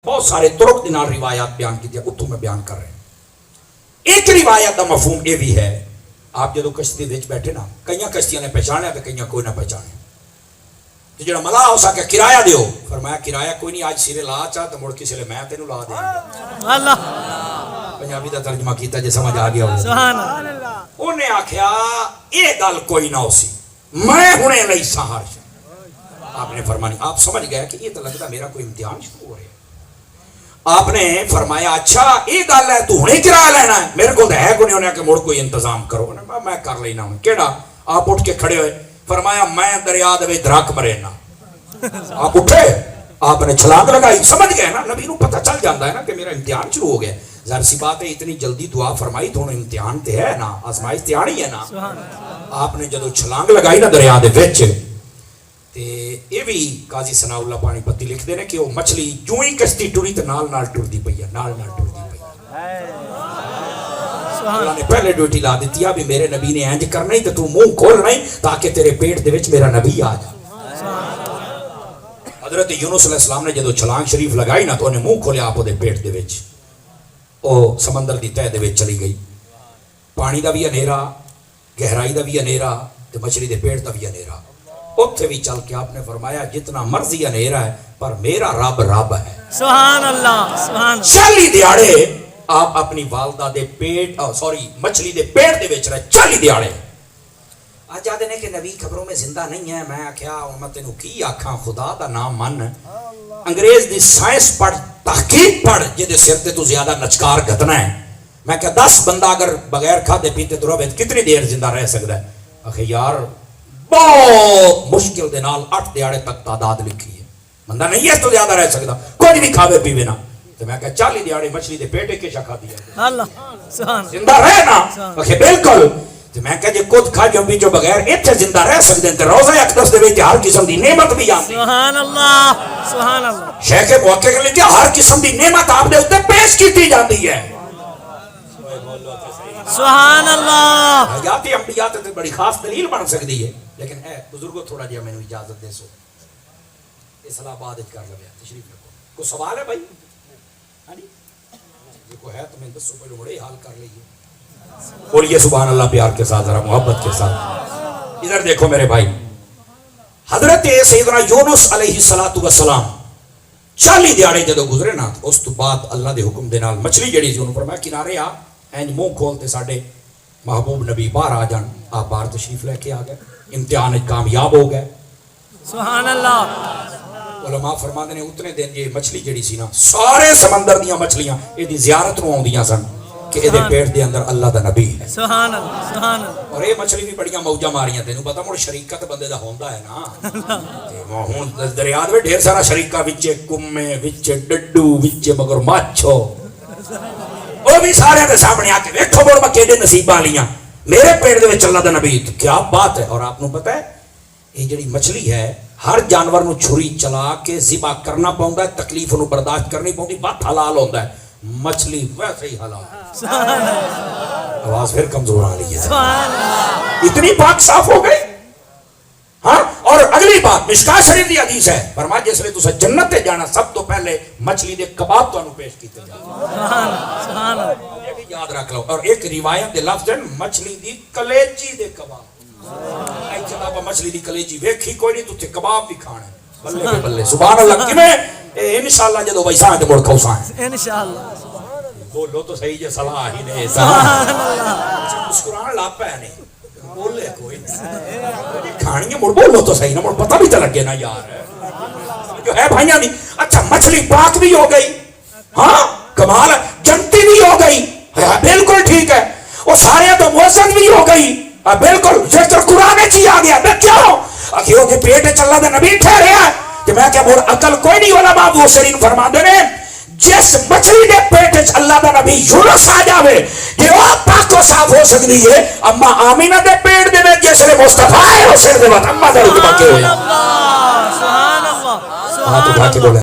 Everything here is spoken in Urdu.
بہت سارے طرق دے نال روایات بیان کی اتوں میں بیان کر رہے ہیں۔ ایک روایت کا مفہوم یہ بھی ہے، آپ جدو کشتی وچ بیٹھے نا، کئی کشتیاں نے پہچانیا تو کئی کوئی نہ پہچانے، تو جڑا ملا ہو سکے کرایہ دیو، فرمایا کرایہ کوئی نہیں، آج سیرے لا چاہ تو مڑ کسی لے میں تینوں لا دیں گا۔ اللہ پنجابی دا ترجمہ کیتا جے سمجھ آ گیا ہو، سبحان اللہ۔ انہیں آکھیا یہ گل کوئی نہ ہو سی، میں ہنے لئی سہار شاہ۔ آپ نے فرمانی، آپ سمجھ گئے کہ یہ تو لگتا میرا کوئی امتحان شروع ہو رہا ہے۔ آپ نے فرمایا اچھا یہ گل ہے، تو ہنے کرایہ لینا ہے؟ میرے کو ہے کوئی نہیں، انہیں کہ مڑ کوئی انتظام کرو، میں کر لینا ہوں۔ کیڑا؟ آپ اٹھ کے کھڑے ہوئے، فرمایا میں دریا دے وچ درک مرےنا۔ آپ اٹھے، آپ نے چھلانگ لگائی، سمجھ گئے نا، نبی نو پتہ چل جاتا ہے نا کہ میرا امتحان شروع ہو گیا۔ ظاہر سی بات ہے اتنی جلدی دعا فرمائی تو امتحان تے ہے نا، آزمائش تے آنی ہے نا۔ آپ نے جدو چھلانگ لگائی نا دریا دے وچ، تے یہ بھی قاضی ثناء اللہ پانی پتی لکھ دے نے کہ وہ مچھلی جو ہی کشتی ٹری تے نال نال ٹردی پئی ہے، نال نال ٹردی پئی ہے۔ اللہ نے پہلے ڈیوٹی لا دیتی ہے بھی میرے نبی نے انج کرنا ہی تے تو منہ کھول نہیں تاکہ تیرے پیٹ دے وچ میرا نبی آ جائے۔ حضرت یونس علیہ السلام نے جدو چھلانگ شریف لگائی نا تو انہیں منہ کھولیا آپ دے پیٹ دے وچ، او سمندر دی تہہ دے وچ چلی گئی۔ پانی دا بھی انیرا، گہرائی دا بھی انیرا تے مچھلی دے پیٹ دا بھی انیرا۔ اتھے بھی چل کے آپ نے فرمایا جتنا مرضی انیرا ہے پر میرا رب رب ہے۔ سبحان اللہ، سبحان اللہ۔ 40 دیہاڑے آپ اپنی والدہ دے پیٹ مچھلی دے پیٹ دے وچ رہے، 40 دیہاڑے۔ آج آدھے نے کہ نبی خبروں میں زندہ نہیں ہے، میں کیا میں تینوں کی آکھاں، خدا دا نام من، انگریز دی سائنس پڑھ، تحقیق پڑھ، جدے سر تے تو زیادہ نچکار گھتنا ہے۔ میں کہ 10 بندہ اگر بغیر کھادے پیتے تو رہے کتنی دیر زندہ رہ سکتا ہے؟ آخر یار بہت مشکل دے نال 8 دیہاڑے تک تعداد لکھی ہے، بندہ نہیں ہے تو زیادہ رہ سکتا، کوئی بھی کھاوے پیوے نا۔ تو میں کہا 40 دیہاڑے مچھلی دے پیٹے کے شکا دیا اللہ، سبحان زندہ رہے نا؟ آخر بالکل۔ تو میں کہا جے خود کھا جو بھی جو بغیر اتھے زندہ رہ سکتے ہیں تو روزہ اقدس دے وچ ہر قسم دی نعمت بھی آتی۔ سبحان اللہ، سبحان اللہ۔ شیخ محقق نے لکھا ہر قسم دی نعمت آپ نے اوتے پیش کیتی جاتی ہے۔ سبحان اللہ۔ حیاتی انبیاء تے بڑی خاص دلیل بن سکتی ہے، لیکن اے بزرگوں تھوڑا جہا میں نے اجازت دے سو اسلام آباد کر لو، تشریف رکھو۔ کوئی سوال ہے بھائی؟ ہاں جی جی کوئی ہے تو میں دسو، پہلے بڑے حال کر لئیے، بولیے سبحان اللہ پیار کے ساتھ، ذرا محبت کے ساتھ۔ ادھر دیکھو میرے بھائی، حضرت سیدنا یونس علیہ السلام 40 دیہاڑے جدو گزرے نا، اس تو بعد اللہ دے حکم دے نال مچھلی جڑی سی انہوں فرمایا کنارے آ، اینج منہ کھولتے ساڈے محبوب نبی باہر آ جان۔ آپ باہر تشریف لے کے آ گئے، امتحان کامیاب ہو گئے۔ سبحان اللہ۔ علماء فرماندے نے اتنے دن یہ مچھلی جڑی سی نا، سارے سمندر دیاں مچھلیاں یہ دی زیارت نو آوندیاں سن کہ یہ پیٹ دے اندر اللہ دا نبی ہے۔ سبحان اللہ، سبحان اللہ۔ اور یہ مچھلی بھی بڑیاں موجاں ماریاں، تینوں پتہ مڑ شریکت بندے دا ہوندا ہے نا۔ ہن دریا دے ڈھیر سارا شریکہ وچے کمے وچے ڈڈو وچے مگرمچھ، وہ بھی سارے دے سامنے آ کے ویکھو مڑ میں کیڑے نصیباں لیاں، میرے پیٹ دے وچ اللہ دا نبی، کیا بات ہے۔ اور آپ نو پتہ ہے یہ جڑی مچھلی ہے ہر جانور نو چھری چلا کے ذبح کرنا پوندا ہے، تکلیف نو برداشت کرنی پوندی، بات حلال ہوندا ہے، مچھلی ویسے ہی حلال۔ سبحان اللہ۔ آواز پھر کمزور آ رہی ہے، سبحان اللہ۔ اتنی پاک صاف ہو گئی۔ ہاں، اور اگلی بات مشکاہ شریف دی حدیث ہے، فرمایا جس لئے تسا جنت تے جانا سب تو پہلے مچھلی دے کباب تو انہوں پیش کیتے جانا۔ سبحان اللہ، سبحان اللہ۔ یہ بھی یاد رکھ لو۔ اور ایک روایت دے لفظ ہے مچھلی دی کلیجی دے کباب۔ ایک جناب مچھلی دی کلیجی ویکھی کوئی نہیں، تو تے کباب بھی کھانا ہے۔ بلے کے بلے، سبحان اللہ۔ کیویں؟ انشاءاللہ جدو ویسا ہے تو مڑ کھوسا ہے۔ انشاءاللہ۔ بولو تو صحیح جے صلاح ہی نہیں۔ سبحان اللہ۔ مسکران لاپا ہے نہیں، بولے کوئی نہیں، کھانی ہے مڑ بولو تو صحیح نا، مڑ پتہ بھی تو لگے نا یار جو ہے بھائیاں نہیں۔ اچھا مچھلی پاک بھی ہو گئی، ہاں کمال ہے، جنتی بھی ہو گئی، بالکل ٹھیک ہے، وہ سارے تو موزن بھی ہو گئی، بالکل ذکر قرآن چی آ گیا۔ میں کیوں اکھیوں کے پیٹ چلا دے نبی ٹھہرے ہیں کہ میں کہ مڑ عقل کوئی نہیں۔ علماء وہ شرین فرما دے نے جس مچھلی دے پیٹ اللہ دا نبی یونس آ جاوے یہ وہ پاک و صاف ہو سکتی ہے، اما آمینہ دے پیٹ دے میں جس نے مصطفیٰ ہے وہ سر دے وقت اما دے رکبہ کے ہویا۔ سبحان اللہ، سبحان اللہ۔ ہاں تو کھا کے بولے